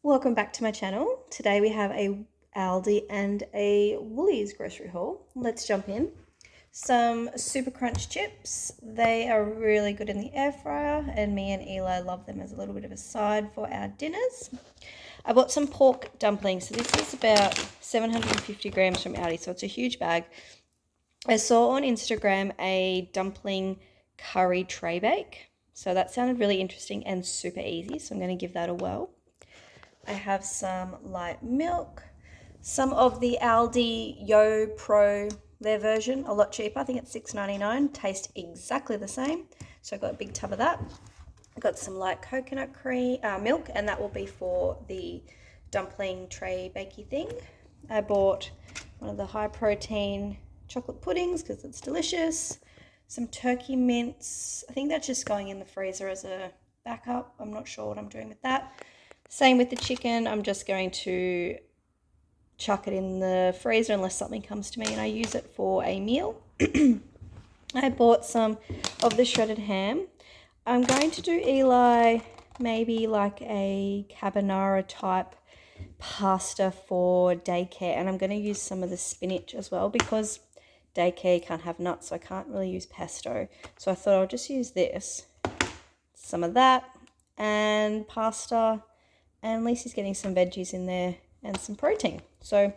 Welcome back to my channel. Today we have a Aldi and a Woolies grocery haul. Let's jump in. Some Super Crunch chips. They are really good in the air fryer and me and Eli love them as a little bit of a side for our dinners. I bought some pork dumplings. So this is about 750 grams from Aldi, so it's a huge bag. I saw on Instagram a dumpling curry tray bake. So that sounded really interesting and super easy, so I'm going to give that a whirl. I have some light milk, some of the Aldi Yo Pro, their version, a lot cheaper. I think it's $6.99. Tastes exactly the same. So I got a big tub of that. I got some light coconut cream, milk, and that will be for the dumpling tray bakey thing. I bought one of the high protein chocolate puddings because it's delicious. Some turkey mince. I think that's just going in the freezer as a backup. I'm not sure what I'm doing with that. Same with the chicken. I'm just going to chuck it in the freezer unless something comes to me and I use it for a meal. I bought some of the shredded ham. I'm going to do Eli maybe like a carbonara type pasta for daycare, and I'm going to use some of the spinach as well because daycare can't have nuts, so I can't really use pesto. So I thought I'll just use this, some of that and pasta. And Lacey's getting some veggies in there and some protein. So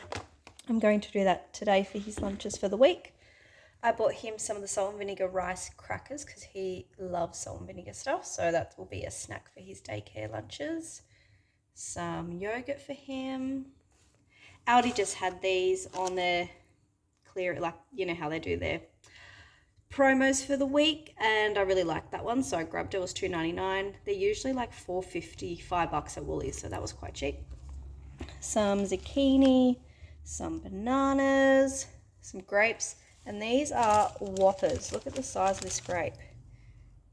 I'm going to do that today for his lunches for the week. I bought him some of the salt and vinegar rice crackers because he loves salt and vinegar stuff. So that will be a snack for his daycare lunches. Some yogurt for him. Aldi just had these on their clear, like, you know how they do their promos for the week, and I really liked that one, so I grabbed it. It was $2.99. They're usually like $4.50, $5 at Woolies, so that was quite cheap. Some zucchini, some bananas, some grapes, and these are whoppers. Look at the size of this grape.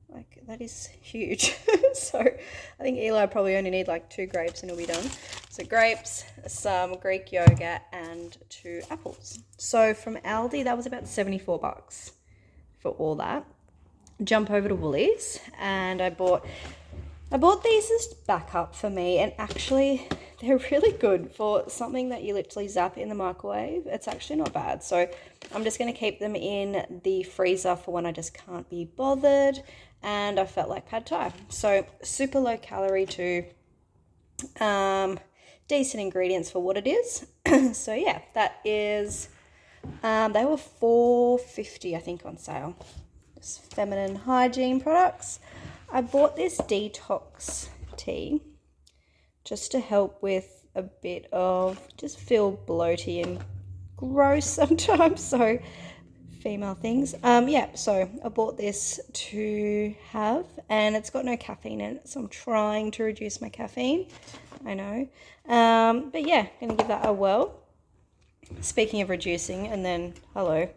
Like, that is huge. So I think Eli probably only need like 2 grapes and it'll be done. So grapes, some Greek yogurt, and 2 apples. So from Aldi, that was about $74 for all that. Jump over to Woolies and I bought these as backup for me, and actually they're really good for something that you literally zap in the microwave. It's actually not bad. So I'm just going to keep them in the freezer for when I just can't be bothered and I felt like pad thai. So super low calorie too. Decent ingredients for what it is. So yeah, that is they were $4.50 I think on sale. Just feminine hygiene products. I bought this detox tea just to help with a bit of, just feel bloaty and gross sometimes. So female things. Yeah, so I bought this to have, and it's got no caffeine in it, so I'm trying to reduce my caffeine. I know. But yeah, gonna give that a whirl. Speaking of reducing, and then hello,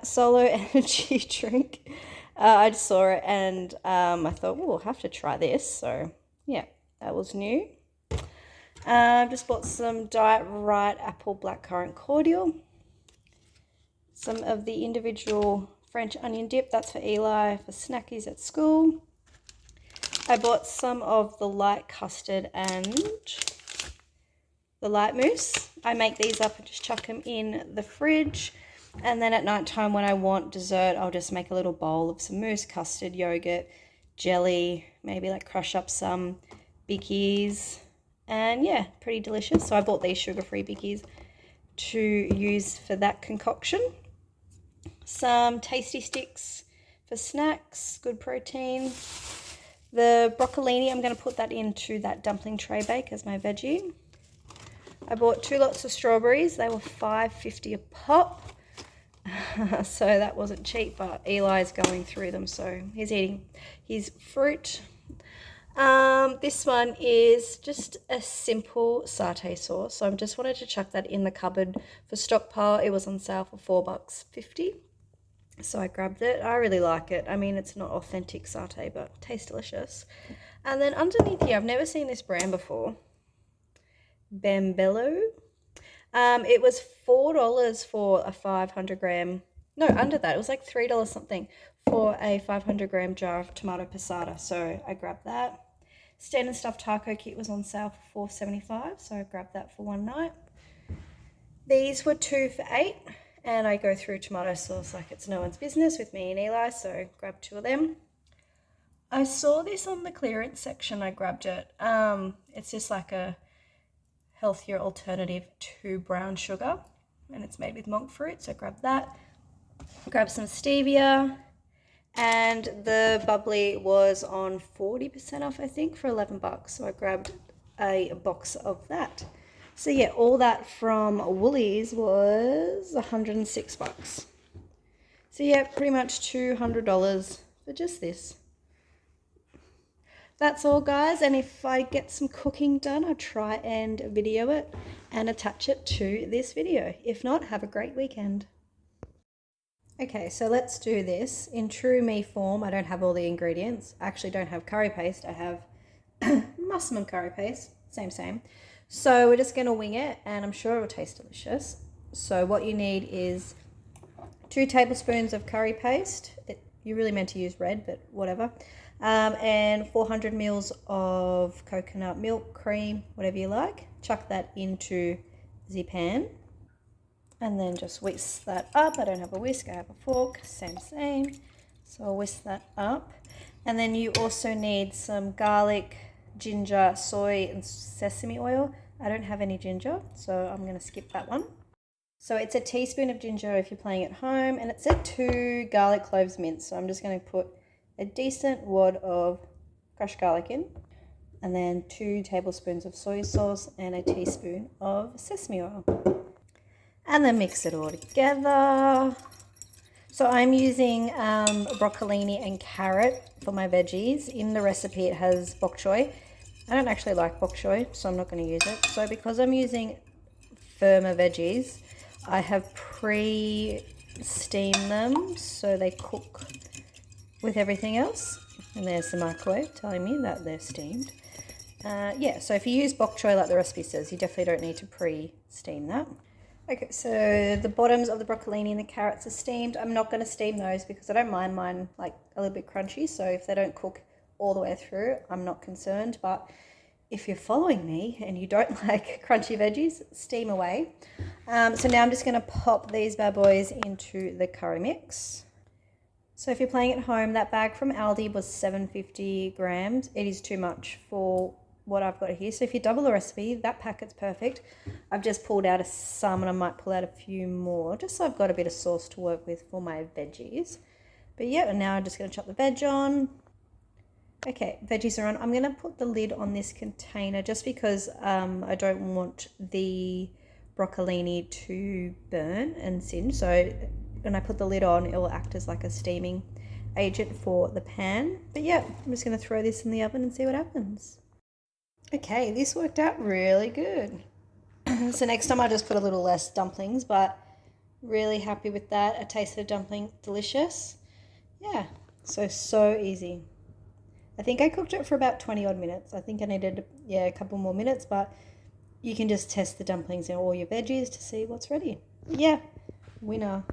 Solo energy drink. I just saw it and I thought, well, we'll have to try this. So yeah, that was new. Just bought some Diet Right apple blackcurrant cordial. Some of the individual French onion dip. That's for Eli for snackies at school. I bought some of the light custard and the light mousse. I make these up and just chuck them in the fridge. And then at night time when I want dessert, I'll just make a little bowl of some mousse, custard, yogurt, jelly, maybe like crush up some bickies. And yeah, pretty delicious. So I bought these sugar-free bickies to use for that concoction. Some tasty sticks for snacks, good protein. The broccolini, I'm going to put that into that dumpling tray bake as my veggie. I bought 2 lots of strawberries. They were $5.50 a pop. So that wasn't cheap, but Eli's going through them, so he's eating his fruit. This one is just a simple satay sauce, so I just wanted to chuck that in the cupboard for stockpile. It was on sale for $4.50, so I grabbed it. I really like it. I mean, it's not authentic satay, but it tastes delicious. And then underneath here, I've never seen this brand before. Bambello. It was $4 for a 500 gram, no, under that, it was like $3 something for a 500 gram jar of tomato passata, so I grabbed that. Standard stuffed taco kit was on sale for $4.75, so I grabbed that for one night. These were 2 for $8, and I go through tomato sauce like it's no one's business with me and Eli, so I grabbed 2 of them. I saw this on the clearance section, I grabbed it. It's just like a healthier alternative to brown sugar, and it's made with monk fruit, so grab that. Grab some stevia, and the bubbly was on 40% off, I think, for $11, so I grabbed a box of that. So yeah, all that from Woolies was $106. So yeah, pretty much $200 for just this. That's all, guys, and if I get some cooking done, I'll try and video it and attach it to this video. If not, have a great weekend. Okay, so let's do this. In true me form, I don't have all the ingredients. I actually don't have curry paste. I have muslim curry paste. Same. So we're just going to wing it, and I'm sure it will taste delicious. So what you need is 2 tablespoons of curry paste. You're really meant to use red, but whatever. And 400 mils of coconut milk, cream, whatever you like. Chuck that into the pan. And then just whisk that up. I don't have a whisk, I have a fork. Same. So I'll whisk that up. And then you also need some garlic, ginger, soy, and sesame oil. I don't have any ginger, so I'm going to skip that one. So it's a teaspoon of ginger if you're playing at home, and it said 2 garlic cloves minced. So I'm just going to put a decent wad of crushed garlic in, and then 2 tablespoons of soy sauce and a teaspoon of sesame oil. And then mix it all together. So I'm using broccolini and carrot for my veggies. In the recipe it has bok choy. I don't actually like bok choy, so I'm not going to use it. So because I'm using firmer veggies, I have pre-steamed them so they cook with everything else. And there's the microwave telling me that they're steamed. Yeah, so if you use bok choy like the recipe says, you definitely don't need to pre-steam that. Okay, so the bottoms of the broccolini and the carrots are steamed. I'm not going to steam those because I don't mind mine like a little bit crunchy. So if they don't cook all the way through, I'm not concerned. But if you're following me and you don't like crunchy veggies, steam away. So now I'm just going to pop these bad boys into the curry mix. So if you're playing at home, that bag from Aldi was 750 grams. It is too much for what I've got here. So if you double the recipe, that packet's perfect. I've just pulled out some, and I might pull out a few more just so I've got a bit of sauce to work with for my veggies. But yeah, and now I'm just going to chop the veg on. Okay, veggies are on. I'm going to put the lid on this container just because I don't want the broccolini to burn and singe. So when I put the lid on, it will act as like a steaming agent for the pan. But yeah, I'm just going to throw this in the oven and see what happens. Okay, this worked out really good. So next time I just put a little less dumplings, but really happy with that. I tasted a dumpling, delicious. Yeah, so easy. I think I cooked it for about 20 odd minutes. I think I needed, a couple more minutes, but you can just test the dumplings and all your veggies to see what's ready. Yeah, winner.